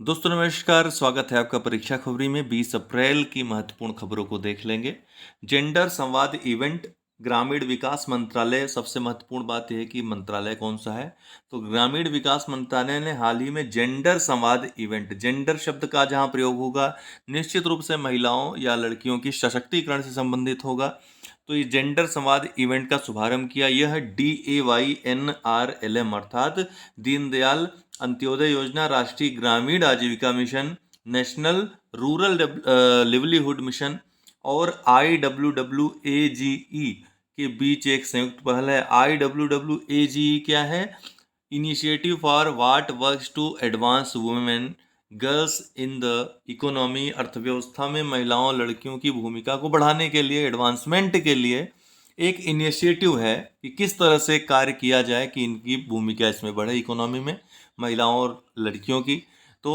दोस्तों नमस्कार, स्वागत है आपका परीक्षा खबरी में। 20 अप्रैल की महत्वपूर्ण खबरों को देख लेंगे। जेंडर संवाद इवेंट, ग्रामीण विकास मंत्रालय। सबसे महत्वपूर्ण बात यह है कि मंत्रालय कौन सा है, तो ग्रामीण विकास मंत्रालय ने हाल ही में जेंडर संवाद इवेंट, जेंडर शब्द का जहां प्रयोग होगा निश्चित रूप से महिलाओं या लड़कियों की सशक्तिकरण से संबंधित होगा। तो ये जेंडर संवाद इवेंट का शुभारंभ किया। यह DAYNRLM अर्थात दीनदयाल अंत्योदय योजना, राष्ट्रीय ग्रामीण आजीविका mission, national rural livelihood mission और IWWAGE के बीच एक संयुक्त पहल है। IWWAGE क्या है? Initiative for what works to advance women girls in the economy. अर्थव्यवस्था में महिलाओं लड़कियों की भूमिका को बढ़ाने के लिए, एडवांसमेंट के लिए एक इनिशिएटिव है कि किस तरह से कार्य किया जाए कि इनकी भूमिका इसमें बढ़े, इकोनॉमी में महिलाओं और लड़कियों की। तो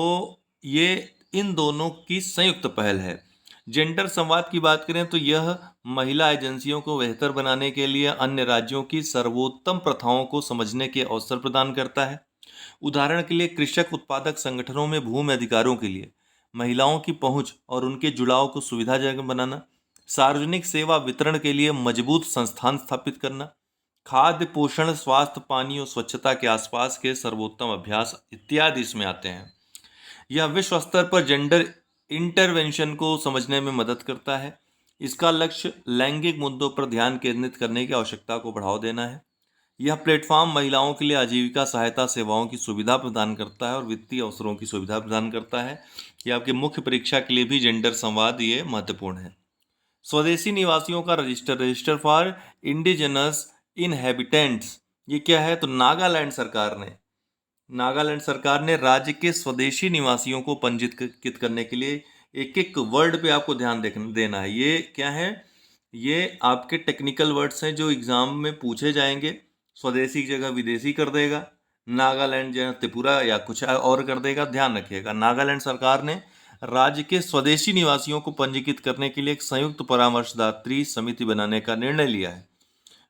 ये इन दोनों की संयुक्त पहल है। जेंडर संवाद की बात करें तो यह महिला एजेंसियों को बेहतर बनाने के लिए अन्य राज्यों की सर्वोत्तम प्रथाओं को समझने के अवसर प्रदान करता है। उदाहरण के लिए कृषक उत्पादक संगठनों में भूमि अधिकारों के लिए महिलाओं की पहुंच और उनके जुड़ाव को सुविधाजनक बनाना, सार्वजनिक सेवा वितरण के लिए मजबूत संस्थान स्थापित करना, खाद्य पोषण, स्वास्थ्य, पानी और स्वच्छता के आसपास के सर्वोत्तम अभ्यास इत्यादि इसमें आते हैं। यह विश्व स्तर पर जेंडर इंटरवेंशन को समझने में मदद करता है। इसका लक्ष्य लैंगिक मुद्दों पर ध्यान केंद्रित करने की आवश्यकता को बढ़ावा देना है। यह प्लेटफॉर्म महिलाओं के लिए आजीविका सहायता सेवाओं की सुविधा प्रदान करता है और वित्तीय अवसरों की सुविधा प्रदान करता है। ये आपके मुख्य परीक्षा के लिए भी जेंडर संवाद ये महत्वपूर्ण है। स्वदेशी निवासियों का register, register for indigenous inhabitants, ये क्या है? तो नागालैंड सरकार ने राज्य के स्वदेशी निवासियों को पंजीकृत करने के लिए एक एक वर्ड पे आपको ध्यान देना है। ये क्या है? ये आपके टेक्निकल वर्ड्स हैं जो एग्जाम में पूछे जाएंगे। स्वदेशी की जगह विदेशी कर देगा, नागालैंड जगह त्रिपुरा या कुछ और कर देगा। ध्यान रखिएगा, नागालैंड सरकार ने राज्य के स्वदेशी निवासियों को पंजीकृत करने के लिए एक संयुक्त परामर्शदात्री समिति बनाने का निर्णय लिया है।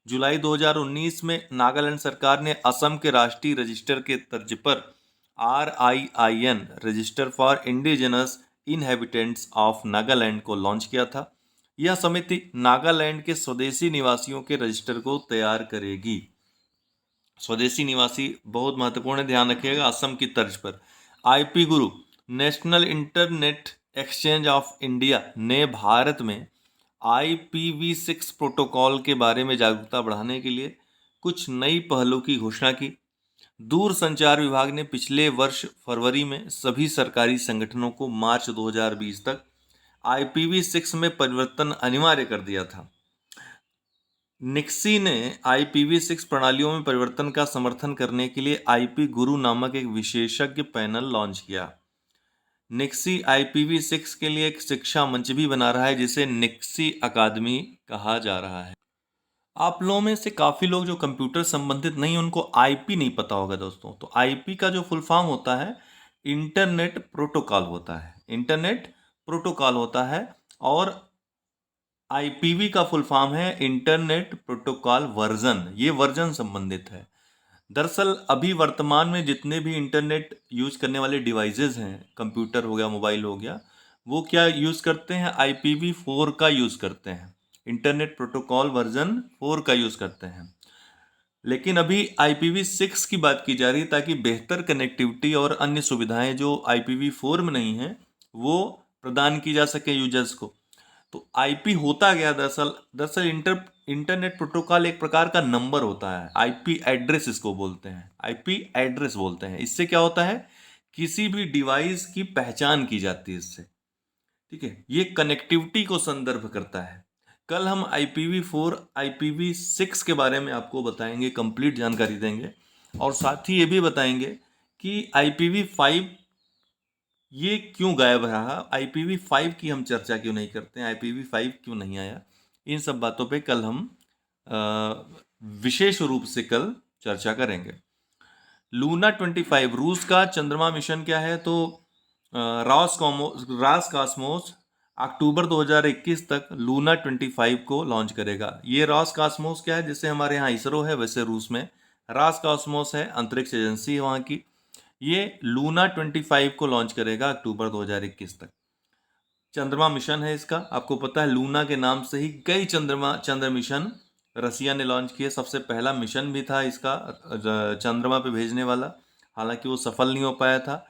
जुलाई 2019 में नागालैंड सरकार ने असम के राष्ट्रीय रजिस्टर के तर्ज पर RIIN, register for indigenous inhabitants of Nagaland को लॉन्च किया था। यह समिति नागालैंड के स्वदेशी निवासियों के रजिस्टर को तैयार करेगी। स्वदेशी निवासी बहुत महत्वपूर्ण है, ध्यान रखिएगा। असम की तर्ज पर IP Guru, national internet exchange of India ने भारत में IPv6 प्रोटोकॉल के बारे में जागरूकता बढ़ाने के लिए कुछ नई पहलों की घोषणा की। दूर संचार विभाग ने पिछले वर्ष फरवरी में सभी सरकारी संगठनों को मार्च 2020 तक IPv6 में परिवर्तन अनिवार्य कर दिया था। निक्सी ने IPv6 प्रणालियों में परिवर्तन का समर्थन करने के लिए IP गुरु नामक एक विशेषज्ञ पैनल लॉन्च किया। निक्सी IPv6 के लिए एक शिक्षा मंच भी बना रहा है जिसे निक्सी अकादमी कहा जा रहा है। आप लोगों में से काफ़ी लोग जो कंप्यूटर संबंधित नहीं, उनको IP नहीं पता होगा दोस्तों। तो IP का जो फुल फॉर्म होता है इंटरनेट प्रोटोकॉल होता है, इंटरनेट प्रोटोकॉल होता है। और IPv का फुल फॉर्म है इंटरनेट प्रोटोकॉल वर्जन, ये वर्जन संबंधित है। दरअसल अभी वर्तमान में जितने भी इंटरनेट यूज करने वाले डिवाइसेस हैं, कंप्यूटर हो गया, मोबाइल हो गया, वो क्या यूज करते हैं? IPv4 का यूज करते हैं, इंटरनेट प्रोटोकॉल वर्जन 4 का यूज करते हैं। लेकिन अभी IPv6 की बात की जा रही है ताकि बेहतर कनेक्टिविटी और अन्य सुविधाएं जो IPv4 में नहीं है वो प्रदान की जा सके यूजर्स को। तो IP होता गया दरअसल इंटरनेट प्रोटोकॉल एक प्रकार का नंबर होता है। IP एड्रेस इसको बोलते हैं, IP एड्रेस बोलते हैं। इससे क्या होता है? किसी भी डिवाइस की पहचान की जाती है इससे। ठीक है, ये कनेक्टिविटी को संदर्भ करता है। कल हम IPv4 IPv6 के बारे में आपको बताएंगे, कंप्लीट जानकारी देंगे। और साथ ही ये भी बताएंगे कि IPv5 ये क्यों गायब रहा, IPv5 की हम चर्चा क्यों नहीं करते हैं, IPv5 क्यों नहीं आया। इन सब बातों पे कल हम विशेष रूप से कल चर्चा करेंगे। लूना 25, रूस का चंद्रमा मिशन क्या है? तो रास कॉस्मोस अक्टूबर 2021 तक लूना 25 को लॉन्च करेगा। ये रास कॉस्मोस क्या है? जैसे हमारे यहाँ इसरो है वैसे रूस में रास कॉस्मोस है, अंतरिक्ष एजेंसी है वहाँ की। ये लूना 25 को लॉन्च करेगा अक्टूबर 2021 तक। चंद्रमा मिशन है इसका, आपको पता है लूना के नाम से ही कई चंद्र मिशन रसिया ने लॉन्च किए। सबसे पहला मिशन भी था इसका चंद्रमा पे भेजने वाला, हालांकि वो सफल नहीं हो पाया था।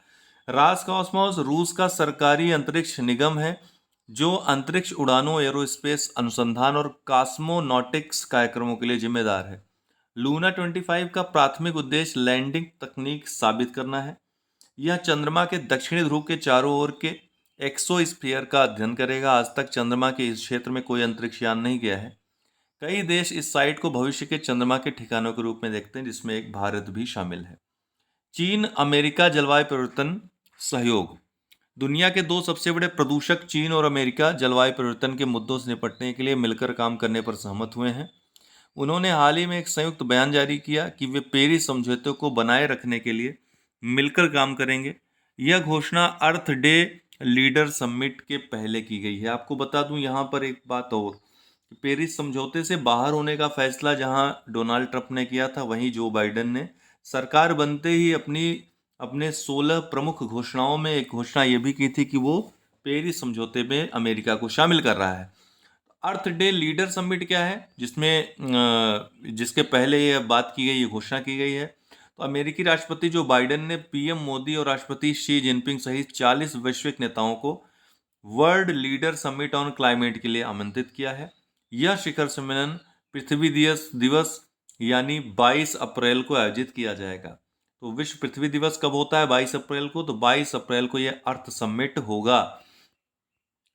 रासकॉस्मोस रूस का सरकारी अंतरिक्ष निगम है जो अंतरिक्ष उड़ानों, एरोस्पेस अनुसंधान और कॉस्मोनॉटिक्स कार्यक्रमों के लिए जिम्मेदार है। लूना 25 का प्राथमिक उद्देश्य लैंडिंग तकनीक साबित करना है। यह चंद्रमा के दक्षिणी ध्रुव के चारों ओर के एक्सोस्फीयर का अध्ययन करेगा। आज तक चंद्रमा के इस क्षेत्र में कोई अंतरिक्ष यान नहीं गया है। कई देश इस साइट को भविष्य के चंद्रमा के ठिकानों के रूप में देखते हैं, जिसमें एक भारत भी शामिल है। चीन अमेरिका जलवायु परिवर्तन सहयोग। दुनिया के दो सबसे बड़े प्रदूषक चीन और अमेरिका जलवायु परिवर्तन के मुद्दों से निपटने के लिए मिलकर काम करने पर सहमत हुए हैं। उन्होंने हाल ही में एक संयुक्त बयान जारी किया कि वे पेरिस समझौते को बनाए रखने के लिए मिलकर काम करेंगे। यह घोषणा अर्थ डे लीडर समिट के पहले की गई है। आपको बता दूं यहाँ पर एक बात और, पेरिस समझौते से बाहर होने का फैसला जहां डोनाल्ड ट्रंप ने किया था, वहीं जो बाइडेन ने सरकार बनते ही अपने 16 प्रमुख घोषणाओं में एक घोषणा ये भी की थी कि वो पेरिस समझौते में अमेरिका को शामिल कर रहा है। अर्थ डे लीडर समिट क्या है, जिसके पहले ये बात की गई, ये घोषणा की गई है। तो अमेरिकी राष्ट्रपति जो बाइडेन ने पीएम मोदी और राष्ट्रपति शी जिनपिंग सहित 40 वैश्विक नेताओं को world leader summit on climate के लिए आमंत्रित किया है। यह शिखर सम्मेलन पृथ्वी दिवस यानी 22 अप्रैल को आयोजित किया जाएगा। तो विश्व पृथ्वी दिवस कब होता है? 22 अप्रैल को। तो 22 अप्रैल को यह अर्थ समिट होगा।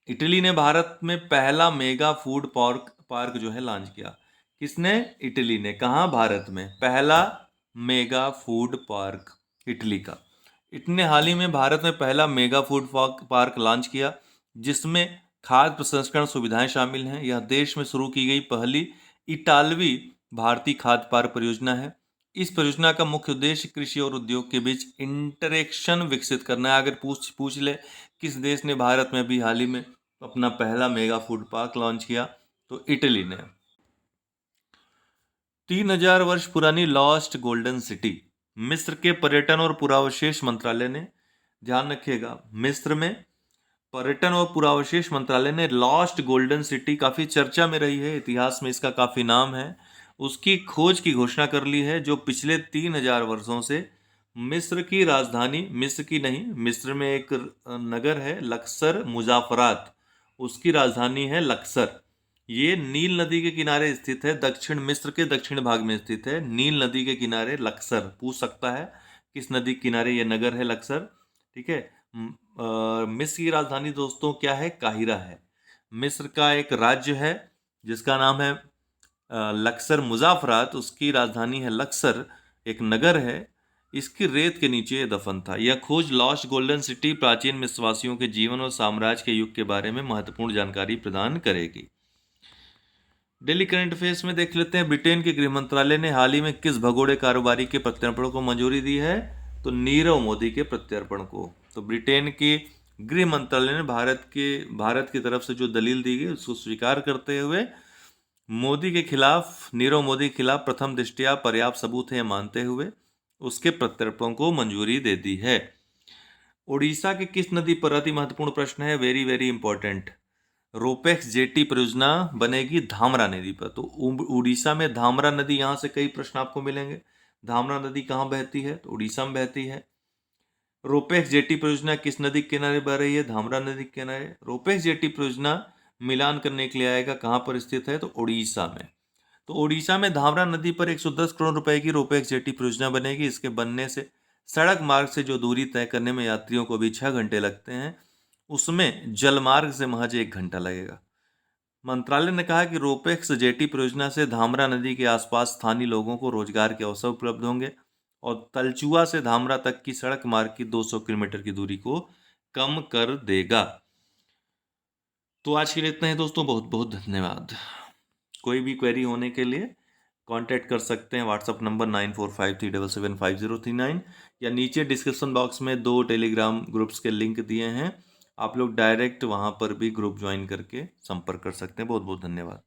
इटली ने भारत में पहला मेगा फूड पार्क जो है लॉन्च किया। किसने? इटली ने। कहाँ? भारत में पहला मेगा फूड पार्क इटली का। इटली ने हाल ही में भारत में पहला मेगा फूड पार्क लॉन्च किया, जिसमें खाद्य प्रसंस्करण सुविधाएं शामिल हैं। यह देश में शुरू की गई पहली इटालवी भारतीय खाद्य पार्क परियोजना है। इस परियोजना का मुख्य उद्देश्य कृषि और उद्योग के बीच इंटरेक्शन विकसित करना है। अगर पूछ ले किस देश ने भारत में अभी हाल ही में अपना पहला मेगा फूड पार्क लॉन्च किया, तो इटली ने। 3000 वर्ष पुरानी लॉस्ट गोल्डन सिटी। मिस्र के पर्यटन और पुरावशेष मंत्रालय ने, ध्यान रखिएगा, मिस्र में पर्यटन और पुरावशेष मंत्रालय ने लॉस्ट गोल्डन सिटी, काफी चर्चा में रही है, इतिहास में इसका काफी नाम है, उसकी खोज की घोषणा कर ली है, जो पिछले 3000 वर्षों से मिस्र की राजधानी, मिस्र की नहीं, मिस्र में एक नगर है लक्सर मुजाफरात, उसकी राजधानी है लक्सर। ये नील नदी के किनारे स्थित है, दक्षिण मिस्र के दक्षिण भाग में स्थित है, नील नदी के किनारे लक्सर। पूछ सकता है किस नदी के किनारे ये नगर है लक्सर, ठीक है। मिस्र की राजधानी दोस्तों क्या है? काहिरा है। मिस्र का एक राज्य है जिसका नाम है लक्सर मुजाफरात, उसकी राजधानी है लक्सर, एक नगर है। इसकी रेत के नीचे दफन था। यह खोज लॉस्ट गोल्डन सिटी प्राचीन मिस्रवासियों के जीवन और साम्राज्य के युग के बारे में महत्वपूर्ण जानकारी प्रदान करेगी। डेली करंट अफेयर्स में देख लेते हैं। ब्रिटेन के गृह मंत्रालय ने हाल ही में किस भगोड़े कारोबारी के प्रत्यर्पण को मंजूरी दी है? तो नीरव मोदी के प्रत्यर्पण को। तो ब्रिटेन के गृह मंत्रालय ने भारत की तरफ से जो दलील दी गई उसको स्वीकार करते हुए मोदी के खिलाफ, नीरव मोदी के खिलाफ प्रथम दृष्टया पर्याप्त सबूत है मानते हुए उसके प्रत्यर्पण को मंजूरी दे दी है। ओडिशा के किस नदी पर, अति महत्वपूर्ण प्रश्न है, very very important, ropax jetty परियोजना बनेगी धामरा नदी पर। तो उड़ीसा में धामरा नदी, यहाँ से कई प्रश्न आपको मिलेंगे। धामरा नदी कहाँ बहती है? तो उड़ीसा में बहती है। रोपेक्स जेटी परियोजना किस नदी के किनारे बह रही है? धामरा नदी के किनारे। रोपेक्स जेटी परियोजना मिलान करने के लिए आएगा, कहाँ पर स्थित है? तो उड़ीसा में। तो उड़ीसा में धामरा नदी पर 110 करोड़ रुपए की रोपेक्स जेटी परियोजना बनेगी। इसके बनने से सड़क मार्ग से जो दूरी तय करने में यात्रियों को भी 6 घंटे लगते हैं, उसमें जलमार्ग से महज 1 घंटा लगेगा। मंत्रालय ने कहा कि रोपेक्स जेटी परियोजना से धामरा नदी के आसपास स्थानीय लोगों को रोजगार के अवसर उपलब्ध होंगे और तलचुआ से धामरा तक की सड़क मार्ग की 200 किलोमीटर की दूरी को कम कर देगा। तो आज के लिए इतना ही दोस्तों, बहुत बहुत धन्यवाद। कोई भी क्वेरी होने के लिए कांटेक्ट कर सकते हैं व्हाट्सअप नंबर 9453775039 या नीचे डिस्क्रिप्शन बॉक्स में 2 टेलीग्राम ग्रुप्स के लिंक दिए हैं, आप लोग डायरेक्ट वहाँ पर भी ग्रुप ज्वाइन करके संपर्क कर सकते हैं। बहुत बहुत धन्यवाद।